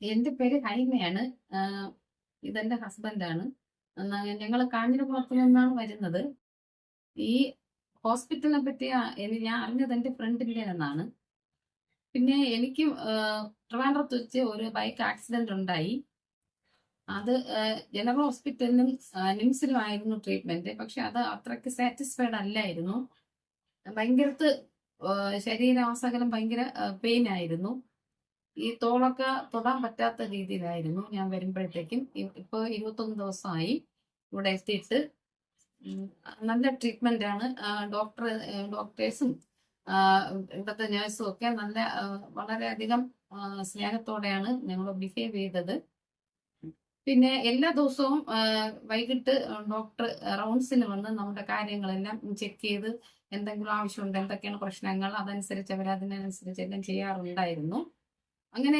എന്റെ പേര് ഹൈമയാണ്. ഇതെന്റെ ഹസ്ബൻഡാണ്. ഞങ്ങൾ കാഞ്ഞിരപ്പുറത്ത് നിന്നാണ് വരുന്നത്. ഈ ഹോസ്പിറ്റലിനെ പറ്റി ഞാൻ അറിഞ്ഞത് എന്റെ ഫ്രണ്ടിന്റെ നിന്നാണ്. പിന്നെ എനിക്ക് ട്രിവാൻഡ്രത്ത് വെച്ച് ഒരു ബൈക്ക് ആക്സിഡന്റ് ഉണ്ടായി. അത് ജനറൽ ഹോസ്പിറ്റലിനും നിംസിലും ആയിരുന്നു ട്രീറ്റ്മെന്റ്. പക്ഷെ അത് അത്രയ്ക്ക് സാറ്റിസ്ഫൈഡ് അല്ലായിരുന്നു. ഭയങ്കരത്ത് ശരീരാവസകലം ഭയങ്കര പെയിൻ ആയിരുന്നു. ഈ തോളൊക്കെ തൊടാൻ പറ്റാത്ത രീതിയിലായിരുന്നു ഞാൻ വരുമ്പോഴത്തേക്കും. ഇപ്പൊ 21 ദിവസമായി ഇവിടെ എത്തിയിട്ട്. നല്ല ട്രീറ്റ്മെന്റ് ആണ്. ഡോക്ടേഴ്സും ഇവിടുത്തെ നേഴ്സും ഒക്കെ നല്ല വളരെയധികം സ്നേഹത്തോടെയാണ് ഞങ്ങൾ ബിഹേവ് ചെയ്തത്. പിന്നെ എല്ലാ ദിവസവും വൈകിട്ട് ഡോക്ടർ റൗണ്ട്സിന് വന്ന് നമ്മുടെ കാര്യങ്ങളെല്ലാം ചെക്ക് ചെയ്ത് എന്തെങ്കിലും ആവശ്യമുണ്ട്, എന്തൊക്കെയാണ് പ്രശ്നങ്ങൾ, അതനുസരിച്ച് അവർ അതിനനുസരിച്ച് എല്ലാം ചെയ്യാറുണ്ടായിരുന്നു. അങ്ങനെ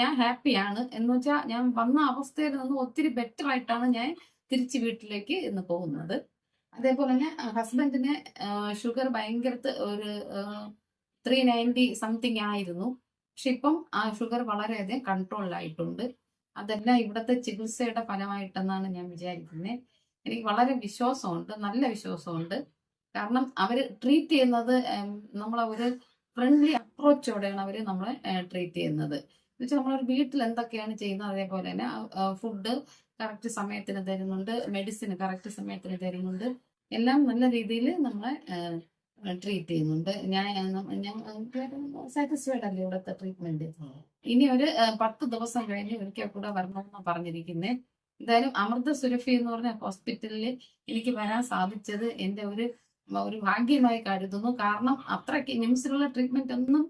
ഞാൻ ഹാപ്പിയാണ്. എന്ന് വെച്ചാൽ ഞാൻ വന്ന അവസ്ഥയിൽ നിന്ന് ഒത്തിരി ബെറ്റർ ആയിട്ടാണ് ഞാൻ തിരിച്ച് വീട്ടിലേക്ക് ഇന്ന് പോകുന്നത്. അതേപോലെ തന്നെ ഹസ്ബൻഡിന് ഷുഗർ ഭയങ്കരത്ത് ഒരു 390 സംതിങ് ആയിരുന്നു. പക്ഷെ ഇപ്പം ആ ഷുഗർ വളരെയധികം കൺട്രോളിലായിട്ടുണ്ട്. അതെല്ലാം ഇവിടുത്തെ ചികിത്സയുടെ ഫലമായിട്ടെന്നാണ് ഞാൻ വിചാരിക്കുന്നത്. എനിക്ക് വളരെ വിശ്വാസമുണ്ട്, നല്ല വിശ്വാസമുണ്ട്. കാരണം അവർ ട്രീറ്റ് ചെയ്യുന്നത് നമ്മളെ ഒരു ഫ്രണ്ട്ലി അപ്രോച്ചോടെയാണ് അവർ നമ്മളെ ട്രീറ്റ് ചെയ്യുന്നത്. എന്ന് വെച്ചാൽ നമ്മളൊരു വീട്ടിൽ എന്തൊക്കെയാണ് ചെയ്യുന്നത് അതേപോലെ തന്നെ ഫുഡ് കറക്റ്റ് സമയത്തിന് തരുന്നുണ്ട്, മെഡിസിൻ കറക്റ്റ് സമയത്തിന് തരുന്നുണ്ട്. എല്ലാം നല്ല രീതിയിൽ നമ്മളെ ട്രീറ്റ് ചെയ്യുന്നുണ്ട്. ഞാൻ സാറ്റിസ്ഫൈഡ് അല്ലേ ഇവിടുത്തെ ട്രീറ്റ്മെന്റ്. ഇനി ഒരു 10 ദിവസം കഴിഞ്ഞ് ഒരിക്കൽ കൂടെ വരണമെന്ന് പറഞ്ഞിരിക്കുന്നത്. എന്തായാലും അമൃത സുരഭി എന്ന് പറഞ്ഞ ഹോസ്പിറ്റലിൽ എനിക്ക് വരാൻ സാധിച്ചത് എന്റെ ഒരു ഭാഗ്യമായി കരുതുന്നു. കാരണം അത്രയ്ക്ക് നിംസിലുള്ള ട്രീറ്റ്മെന്റ്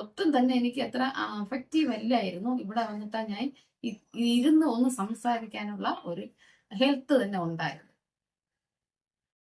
ഒട്ടും തന്നെ എനിക്ക് അത്ര അഫക്റ്റീവ് അല്ലായിരുന്നു. ഇവിടെ വന്നിട്ടാ ഞാൻ ഇരുന്ന് ഒന്ന് സംസാരിക്കാനുള്ള ഒരു ഹെൽത്ത് തന്നെ ഉണ്ടായിരുന്നു.